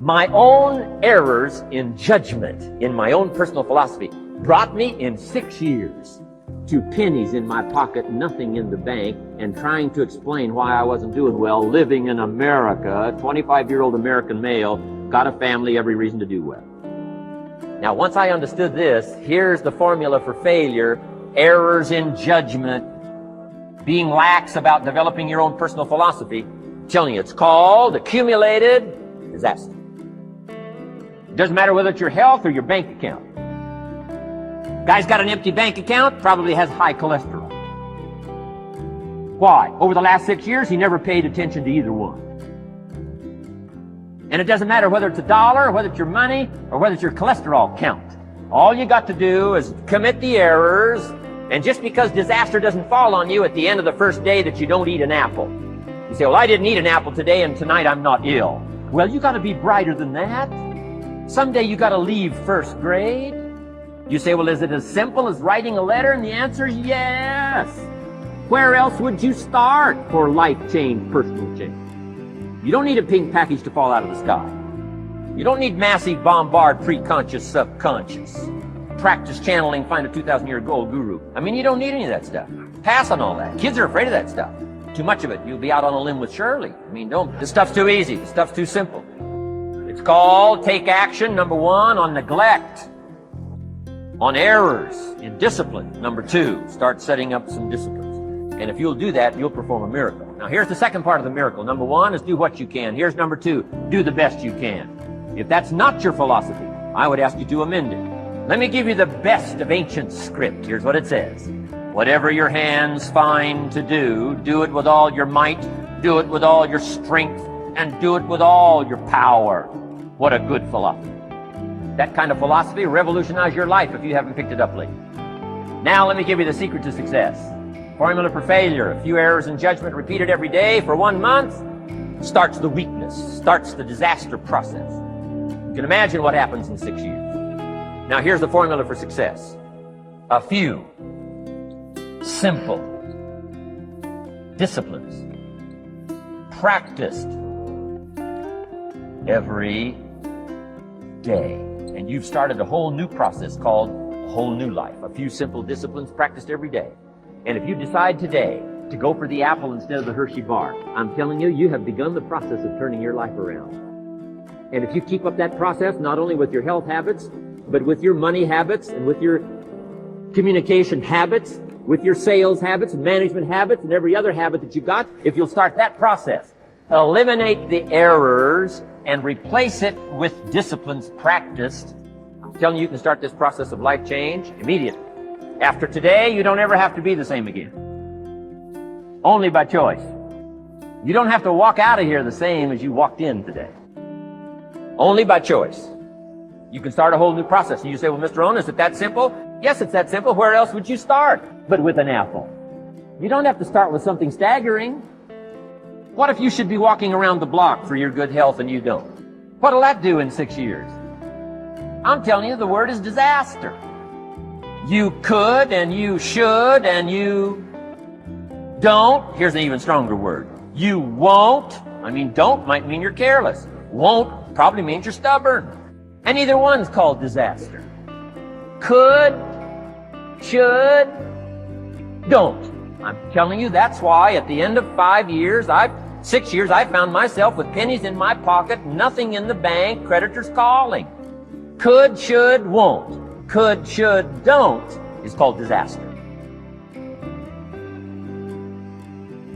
My own errors in judgment, in my own personal philosophy, brought me in 6 years to pennies in my pocket, nothing in the bank, and trying to explain why I wasn't doing well, living in America, 25-year-old American male, got a family, every reason to do well. Now, once I understood this, here's the formula for failure: errors in judgment, being lax about developing your own personal philosophy. I'm telling you, it's called accumulated disaster. It doesn't matter whether it's your health or your bank account. Guy's got an empty bank account, probably has high cholesterol. Why? Over the last 6 years, he never paid attention to either one. And it doesn't matter whether it's a dollar, whether it's your money, or whether it's your cholesterol count. All you got to do is commit the errors, and just because disaster doesn't fall on you at the end of the first day that you don't eat an apple. You say, well, I didn't eat an apple today, and tonight I'm not ill. Well, you got to be brighter than that. Someday you got to leave first grade. You say, well, is it as simple as writing a letter? And the answer is yes. Where else would you start for life change, personal change? You don't need a pink package to fall out of the sky. You don't need massive bombard preconscious, subconscious. Practice channeling, find a 2,000-year-old guru. I mean, you don't need any of that stuff. Pass on all that. Kids are afraid of that stuff. Too much of it, you'll be out on a limb with Shirley. I mean, don't. This stuff's too easy. This stuff's too simple. It's called take action, number 1, on neglect, on errors, in discipline. Number 2, start setting up some disciplines. And if you'll do that, you'll perform a miracle. Now, here's the second part of the miracle. Number 1 is do what you can. Here's number 2, do the best you can. If that's not your philosophy, I would ask you to amend it. Let me give you the best of ancient script. Here's what it says. Whatever your hands find to do, do it with all your might, do it with all your strength, and do it with all your power. What a good philosophy. That kind of philosophy will revolutionize your life if you haven't picked it up lately. Now let me give you the secret to success. Formula for failure: a few errors in judgment repeated every day for 1 month starts the weakness, starts the disaster process. You can imagine what happens in 6 years. Now here's the formula for success. A few simple disciplines practiced every day. And you've started a whole new process called a whole new life. A few simple disciplines practiced every day. And if you decide today to go for the apple instead of the Hershey bar, I'm telling you, you have begun the process of turning your life around. And if you keep up that process, not only with your health habits, but with your money habits and with your communication habits, with your sales habits and management habits and every other habit that you got, if you'll start that process, eliminate the errors and replace it with disciplines practiced, I'm telling you, you can start this process of life change immediately. After today, you don't ever have to be the same again. Only by choice. You don't have to walk out of here the same as you walked in today. Only by choice. You can start a whole new process. And you say, well, Mr. Rohn, is it that simple? Yes, it's that simple. Where else would you start but with an apple? You don't have to start with something staggering. What if you should be walking around the block for your good health and you don't? What'll that do in 6 years? I'm telling you, the word is disaster. You could and you should and you don't. Here's an even stronger word. You won't. I mean, don't might mean you're careless. Won't probably means you're stubborn. And either one's called disaster. Could, should, don't. I'm telling you, that's why at the end of 6 years, I found myself with pennies in my pocket, nothing in the bank, creditors calling. Could, should, won't. Could, should, don't is called disaster.